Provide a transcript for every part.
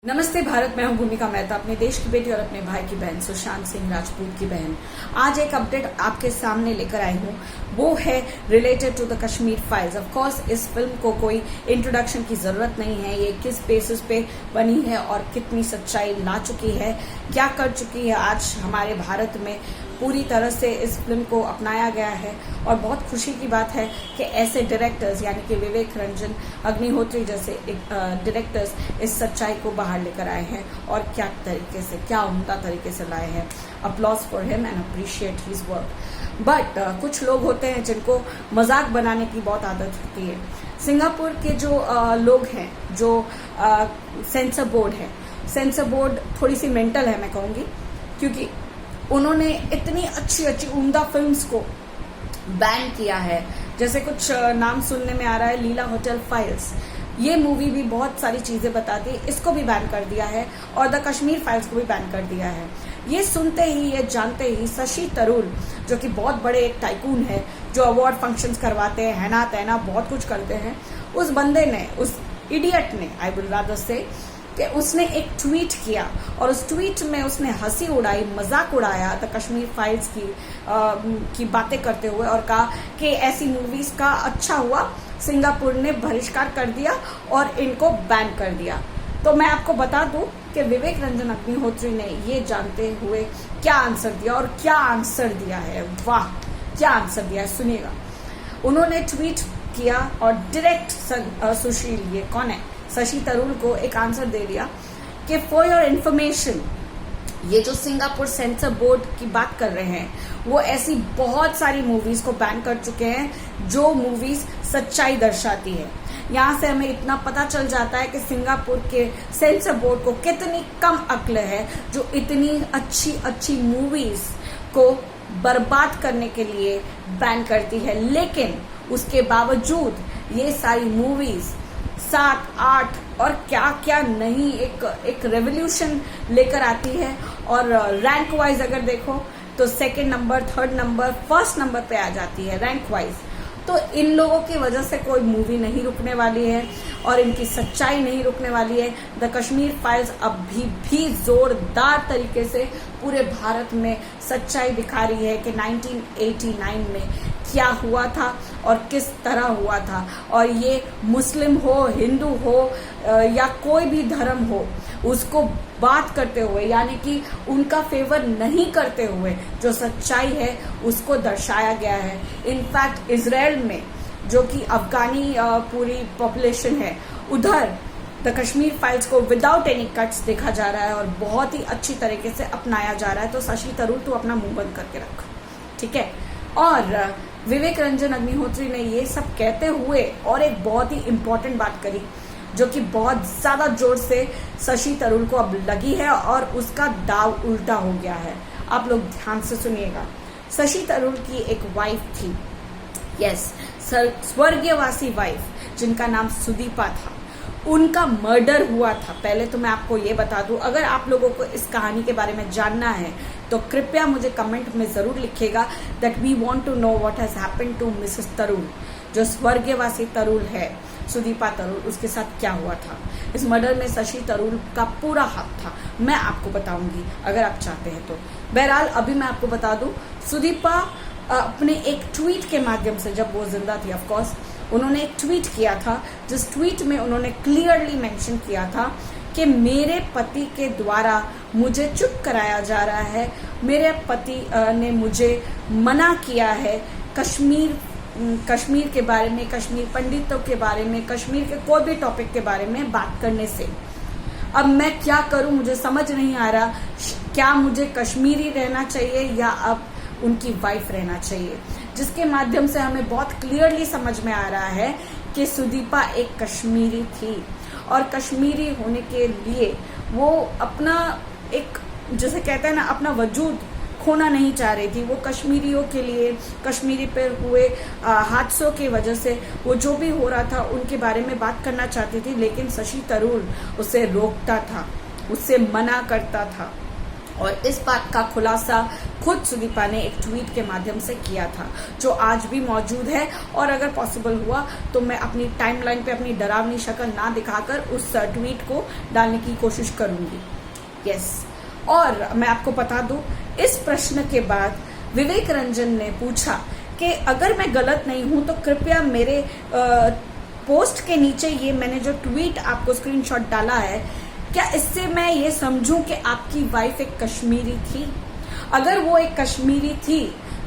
नमस्ते भारत, मैं हूं भूमिका मेहता, अपने देश की बेटी और अपने भाई की बहन सुशांत सिंह राजपूत की बहन। आज एक अपडेट आपके सामने लेकर आई हूं, वो है related to the Kashmir files. Of course इस फिल्म को कोई इंट्रोडक्शन की जरूरत नहीं है। ये किस बेसिस पे बनी है और कितनी सच्चाई ला चुकी है, क्या कर चुकी है आज हमारे भारत में, पूरी तरह से इस फिल्म को अपनाया गया है। और बहुत खुशी की बात है कि ऐसे डायरेक्टर्स यानी कि विवेक रंजन अग्निहोत्री जैसे डायरेक्टर्स इस सच्चाई को बाहर लेकर आए हैं और क्या तरीके से, क्या उम्दा तरीके से लाए हैं। Applause for him and appreciate his work. But कुछ लोग होते हैं जिनको मजाक बनाने की बहुत आदत होती है। सिंगापुर के जो लोग हैं, जो सेंसर बोर्ड है, सेंसर बोर्ड थोड़ी सी मेंटल है मैं कहूँगी, क्योंकि उन्होंने इतनी अच्छी अच्छी उम्दा फिल्म्स को बैन किया है। जैसे कुछ नाम सुनने में आ रहा है, लीला होटल फाइल्स, ये मूवी भी बहुत सारी चीजें बताती है, इसको भी बैन कर दिया है। और द कश्मीर फाइल्स को भी बैन कर दिया है। ये सुनते ही, ये जानते ही शशि थरूर, जो कि बहुत बड़े एक टाइकून है, जो अवार्ड फंक्शंस करवाते हैं, हैना तैना बहुत कुछ करते हैं, उस बंदे ने, उस इडियट ने, आई विल रादर से, कि उसने एक ट्वीट किया और उस ट्वीट में उसने हंसी उड़ाई, मजाक उड़ाया द कश्मीर फाइल्स की बातें करते हुए और कहा कि ऐसी मूवीज का अच्छा हुआ सिंगापुर ने बहिष्कार कर दिया और इनको बैन कर दिया। तो मैं आपको बता दूं कि विवेक रंजन अग्निहोत्री ने ये जानते हुए क्या आंसर दिया, और क्या आंसर दिया है, वाह क्या आंसर दिया है, सुनिएगा। उन्होंने ट्वीट किया और डायरेक्ट सुशील, ये कौन है, शशि थरूर को एक आंसर दे दिया कि फॉर योर इन्फॉर्मेशन, ये जो सिंगापुर सेंसर बोर्ड की बात कर रहे हैं, वो ऐसी बहुत सारी मूवीज को बैन कर चुके हैं जो मूवीज सच्चाई दर्शाती है। यहाँ से हमें इतना पता चल जाता है कि सिंगापुर के सेंसर बोर्ड को कितनी कम अक्ल है, जो इतनी अच्छी अच्छी मूवीज को बर्बाद करने के लिए बैन करती है। लेकिन उसके बावजूद ये सारी मूवीज 7, 8 और क्या क्या नहीं एक रेवोल्यूशन लेकर आती है। और रैंक वाइज अगर देखो तो second number, third number, first number पे आ जाती है रैंक वाइज। तो इन लोगों की वजह से कोई मूवी नहीं रुकने वाली है और इनकी सच्चाई नहीं रुकने वाली है। द कश्मीर फाइल्स अभी भी जोरदार तरीके से पूरे भारत में सच्चाई दिखा रही है कि 1989 में क्या हुआ था और किस तरह हुआ था। और ये मुस्लिम हो, हिंदू हो या कोई भी धर्म हो, उसको बात करते हुए, यानी कि उनका फेवर नहीं करते हुए, जो सच्चाई है उसको दर्शाया गया है। इनफैक्ट इजराइल में, जो कि अफगानी पूरी पॉपुलेशन है, उधर द कश्मीर फाइल्स को विदाउट एनी कट्स देखा जा रहा है और बहुत ही अच्छी तरीके से अपनाया जा रहा है। तो शशि थरूर तू अपना मुंह बंद करके रख, ठीक है। और विवेक रंजन अग्निहोत्री ने ये सब कहते हुए और एक बहुत ही इंपॉर्टेंट बात करी, जो कि बहुत ज्यादा जोर से शशि थरूर को अब लगी है और उसका दाव उल्टा हो गया है। आप लोग ध्यान से सुनिएगा। शशि थरूर की एक वाइफ थी, यस, स्वर्गीयवासी वाइफ, जिनका नाम सुदीपा था। उनका मर्डर हुआ था। पहले तो मैं आपको ये बता दूं, अगर आप लोगों को इस कहानी के बारे में जानना है तो कृपया मुझे कमेंट में जरूर लिखिएगा that we want to know what has happened to Mrs Tharoor, जो स्वर्गीयवासी थरूर है, सुदीपा थरूर, उसके साथ क्या हुआ था। इस मर्डर में शशि थरूर का पूरा हाथ था। मैं आपको बताऊंगी अगर आप चाहते हैं तो। बहरहाल अभी मैं आपको बता दूं, सुदीपा अपने एक ट्वीट के माध्यम से, जब वो जिंदा थी ऑफ कोर्स, उन्होंने एक ट्वीट किया था, जिस ट्वीट में उन्होंने क्लियरली मेंशन किया था कि मेरे पति के द्वारा मुझे चुप कराया जा रहा है, मेरे पति ने मुझे मना किया है कश्मीर के बारे में, कश्मीर पंडितों के बारे में, कश्मीर के कोई भी टॉपिक के बारे में बात करने से। अब मैं क्या करूं, मुझे समझ नहीं आ रहा, क्या मुझे कश्मीरी रहना चाहिए या अब उनकी वाइफ रहना चाहिए। जिसके माध्यम से हमें बहुत क्लियरली समझ में आ रहा है कि सुदीपा एक कश्मीरी थी और कश्मीरी होने के लिए वो अपना एक, जैसे कहते हैं ना, अपना वजूद खोना नहीं चाह रही थी। वो कश्मीरियों के लिए, कश्मीरी पर हुए हादसों की वजह से वो जो भी हो रहा था उनके बारे में बात करना चाहती थी, लेकिन शशि थरूर उसे रोकता था, उससे मना करता था और इस बात का खुलासा खुद सुदीपा ने एक ट्वीट के माध्यम से किया था, जो आज भी मौजूद है। और अगर पॉसिबल हुआ तो मैं अपनी टाइमलाइन पे अपनी डरावनी शक्ल ना दिखाकर उस ट्वीट को डालने की कोशिश करूंगी। यस, और मैं आपको बता दूं, इस प्रश्न के बाद विवेक रंजन ने पूछा कि अगर मैं गलत नहीं हूं तो कृपया मेरे पोस्ट के नीचे ये मैंने जो ट्वीट आपको स्क्रीनशॉट डाला है, क्या इससे मैं ये समझूं कि आपकी वाइफ एक कश्मीरी थी? अगर वो एक कश्मीरी थी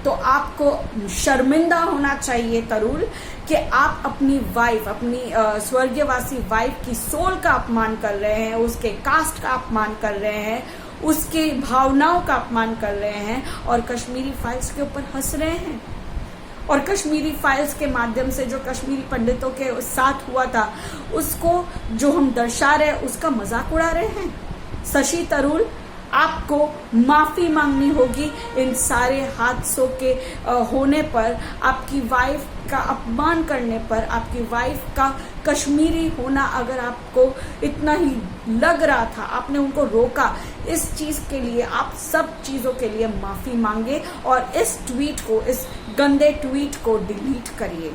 तो आपको शर्मिंदा होना चाहिए तरुल, कि आप अपनी वाइफ, अपनी स्वर्गीयवासी वाइफ की सोल का अपमान कर रहे हैं, उसके कास्ट का अपमान कर रहे हैं, उसकी भावनाओं का अपमान कर रहे हैं और कश्मीरी फाइल्स के ऊपर हंस रहे हैं। और कश्मीरी फाइल्स के माध्यम से जो कश्मीरी पंडितों के साथ हुआ था उसको जो हम दर्शा रहे हैं उसका मजाक उड़ा रहे हैं। शशि तरूल, आपको माफी मांगनी होगी इन सारे हादसों के होने पर, आपकी वाइफ का अपमान करने पर, आपकी वाइफ का कश्मीरी होना अगर आपको इतना ही लग रहा था, आपने उनको रोका, इस चीज के लिए आप सब चीजों के लिए माफी मांगे और इस ट्वीट को, इस गंदे ट्वीट को डिलीट करिए।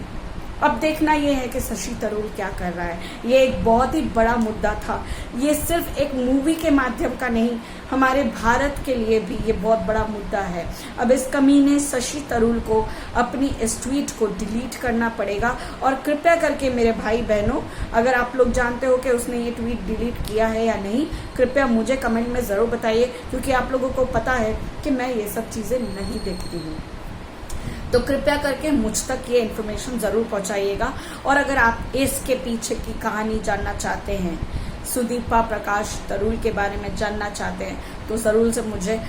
अब देखना यह है कि शशि तरूल क्या कर रहा है। ये एक बहुत ही बड़ा मुद्दा था, ये सिर्फ एक मूवी के माध्यम का नहीं, हमारे भारत के लिए भी ये बहुत बड़ा मुद्दा है। अब इस कमीने शशि तरूल को अपनी इस ट्वीट को डिलीट करना पड़ेगा। और कृपया करके मेरे भाई बहनों, अगर आप लोग जानते हो कि उसने ये ट्वीट डिलीट किया है या नहीं, कृपया मुझे कमेंट में जरूर बताइए, क्योंकि आप लोगों को पता है कि मैं ये सब चीजें नहीं देखती हूँ। तो कृपया करके मुझ तक ये इन्फॉर्मेशन जरूर पहुंचाइएगा। और अगर आप इसके पीछे की कहानी जानना चाहते हैं, सुदीपा प्रकाश तरूल के बारे में जानना चाहते हैं, तो जरूर से मुझे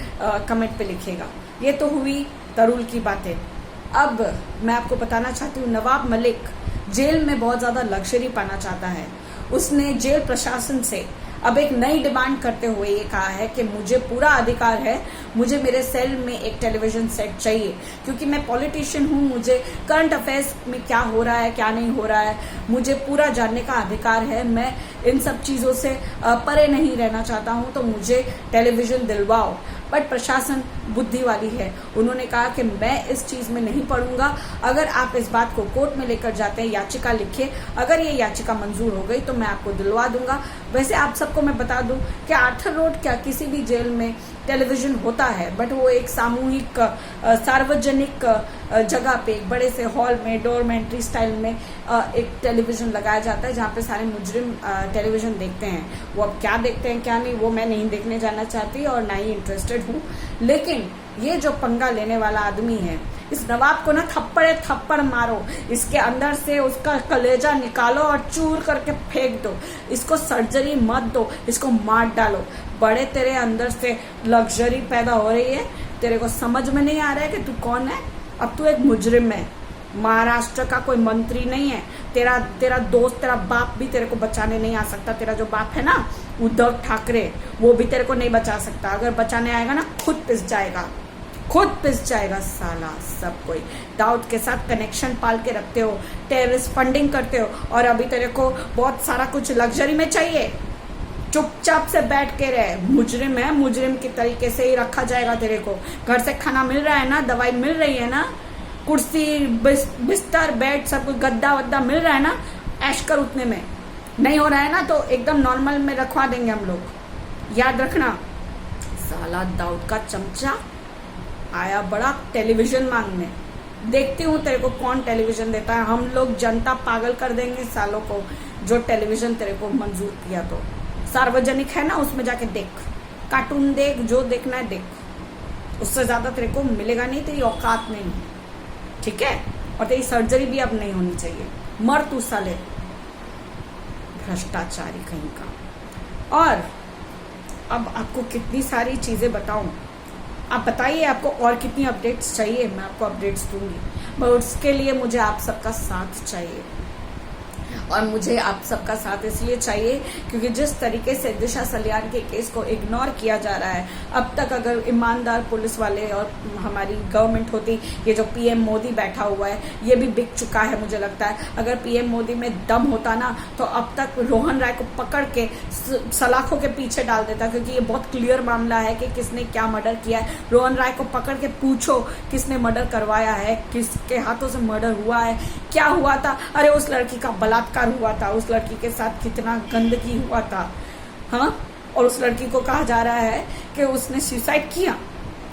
कमेंट पे लिखिएगा। ये तो हुई तरूल की बातें। अब मैं आपको बताना चाहती हूँ, नवाब मलिक जेल में बहुत ज्यादा लग्जरी पाना चाहता है। उसने जेल प्रशासन से अब एक नई डिमांड करते हुए ये कहा है कि मुझे पूरा अधिकार है, मुझे मेरे सेल में एक टेलीविजन सेट चाहिए, क्योंकि मैं पॉलिटिशियन हूँ, मुझे करंट अफेयर्स में क्या हो रहा है क्या नहीं हो रहा है मुझे पूरा जानने का अधिकार है। मैं इन सब चीजों से परे नहीं रहना चाहता हूँ, तो मुझे टेलीविजन दिलवाओ। बट प्रशासन बुद्धि वाली है, उन्होंने कहा कि मैं इस चीज में नहीं पढ़ूंगा। अगर आप इस बात को कोर्ट में लेकर जाते हैं, याचिका लिखिए, अगर ये याचिका मंजूर हो गई तो मैं आपको दिलवा दूंगा। वैसे आप सबको मैं बता दूं कि आर्थर रोड क्या किसी भी जेल में टेलीविजन होता है, बट वो एक सामूहिक सार्वजनिक जगह पे एक बड़े से हॉल में डोरमेंट्री स्टाइल में एक टेलीविजन लगाया जाता है, जहाँ पे सारे मुजरिम टेलीविजन देखते हैं। वो अब क्या देखते हैं क्या नहीं, वो मैं नहीं देखने जाना चाहती और ना ही इंटरेस्टेड हूँ। लेकिन ये जो पंगा लेने वाला आदमी है, इस नवाब को ना थप्पड़ मारो, इसके अंदर से उसका कलेजा निकालो और चूर करके फेंक दो, इसको सर्जरी मत दो, इसको मार डालो। बड़े तेरे अंदर से लग्जरी पैदा हो रही है, तेरे को समझ में नहीं आ रहा है कि तू कौन है। अब तू एक मुजरिम है, महाराष्ट्र का कोई मंत्री नहीं है। तेरा दोस्त, तेरा बाप भी तेरे को बचाने नहीं आ सकता। तेरा जो बाप है ना उद्धव ठाकरे, वो भी तेरे को नहीं बचा सकता। अगर बचाने आएगा ना खुद पिस जाएगा साला। सब कोई दाऊद के साथ कनेक्शन पाल के रखते हो, टेररिस्ट फंडिंग करते हो, और अभी तेरे को बहुत सारा कुछ लग्जरी में चाहिए। चुपचाप से बैठ के रहे। मुजरिम है, मुजरिम की तरीके से ही रखा जाएगा तेरे को। घर से खाना मिल रहा है ना, दवाई मिल रही है ना, कुर्सी बिस्तर बेड सब कुछ गद्दा वद्दा मिल रहा है ना, ऐश कर उतने में। नहीं हो रहा है ना तो एकदम नॉर्मल में रखवा देंगे हम लोग, याद रखना। साला दाऊद का चमचा आया बड़ा टेलीविजन मांगने। देखती हूँ तेरे को कौन टेलीविजन देता है। हम लोग जनता पागल कर देंगे सालों को, जो टेलीविजन तेरे को मंजूर किया। तो सार्वजनिक है ना, उसमें जाके देख, कार्टून देख, जो देखना है देख। उससे ज्यादा तेरे को मिलेगा नहीं, तेरी औकात नहीं, ठीक है। और तेरी सर्जरी भी अब नहीं होनी चाहिए। मर तू साले भ्रष्टाचारी कहीं का। और अब आपको कितनी सारी चीजें बताऊं, आप बताइए आपको और कितनी अपडेट्स चाहिए, मैं आपको अपडेट्स दूंगी, पर उसके लिए मुझे आप सबका साथ चाहिए। और मुझे आप सबका साथ इसलिए चाहिए क्योंकि जिस तरीके से दिशा सलियान के केस को इग्नोर किया जा रहा है, अब तक अगर ईमानदार पुलिस वाले और हमारी गवर्नमेंट होती, ये जो पीएम मोदी बैठा हुआ है ये भी बिक चुका है। मुझे लगता है अगर पीएम मोदी में दम होता ना तो अब तक रोहन राय को पकड़ के सलाखों के पीछे डाल देता, क्योंकि ये बहुत क्लियर मामला है कि किसने क्या मर्डर किया है। रोहन राय को पकड़ के पूछो किसने मर्डर करवाया है, किसके हाथों से मर्डर हुआ है, क्या हुआ था। अरे उस लड़की का बलात्कार हुआ था, उस लड़की के साथ कितना गंदगी हुआ था, हाँ, और उस लड़की को कहा जा रहा है कि उसने सुसाइड किया।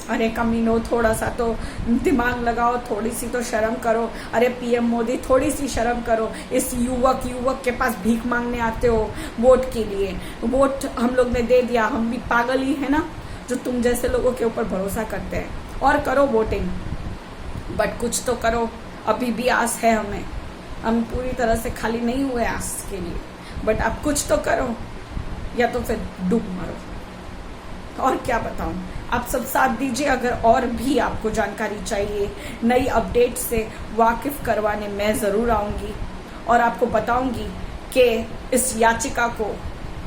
अरे कमीनो, थोड़ा सा तो दिमाग लगाओ, थोड़ी सी तो शर्म करो। अरे पीएम मोदी थोड़ी सी शर्म करो। इस युवक के पास भीख मांगने आते हो वोट के लिए। वोट हम लोग ने दे दिया, हम भी पागल ही है ना जो तुम जैसे लोगों के ऊपर भरोसा करते हैं। और करो वोटिंग, बट कुछ तो करो। अभी भी आस है हमें, हम पूरी तरह से खाली नहीं हुए आस के लिए, बट अब कुछ तो करो या तो फिर डूब मरो। और क्या बताऊं, आप सब साथ दीजिए। अगर और भी आपको जानकारी चाहिए, नई अपडेट से वाकिफ करवाने मैं ज़रूर आऊँगी और आपको बताऊंगी कि इस याचिका को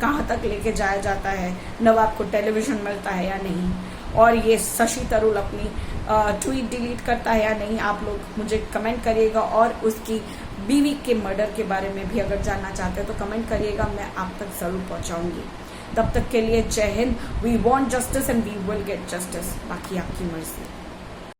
कहाँ तक लेके जाया जाता है, नवाब को टेलीविज़न मिलता है या नहीं, और ये शशि तरूल अपनी ट्वीट डिलीट करता है या नहीं। आप लोग मुझे कमेंट करिएगा और उसकी बीवी के मर्डर के बारे में भी अगर जानना चाहते हैं तो कमेंट करिएगा, मैं आप तक ज़रूर पहुंचाऊंगी। तब तक के लिए जय हिंद। We want justice and we will get justice. बाकी आपकी मर्जी।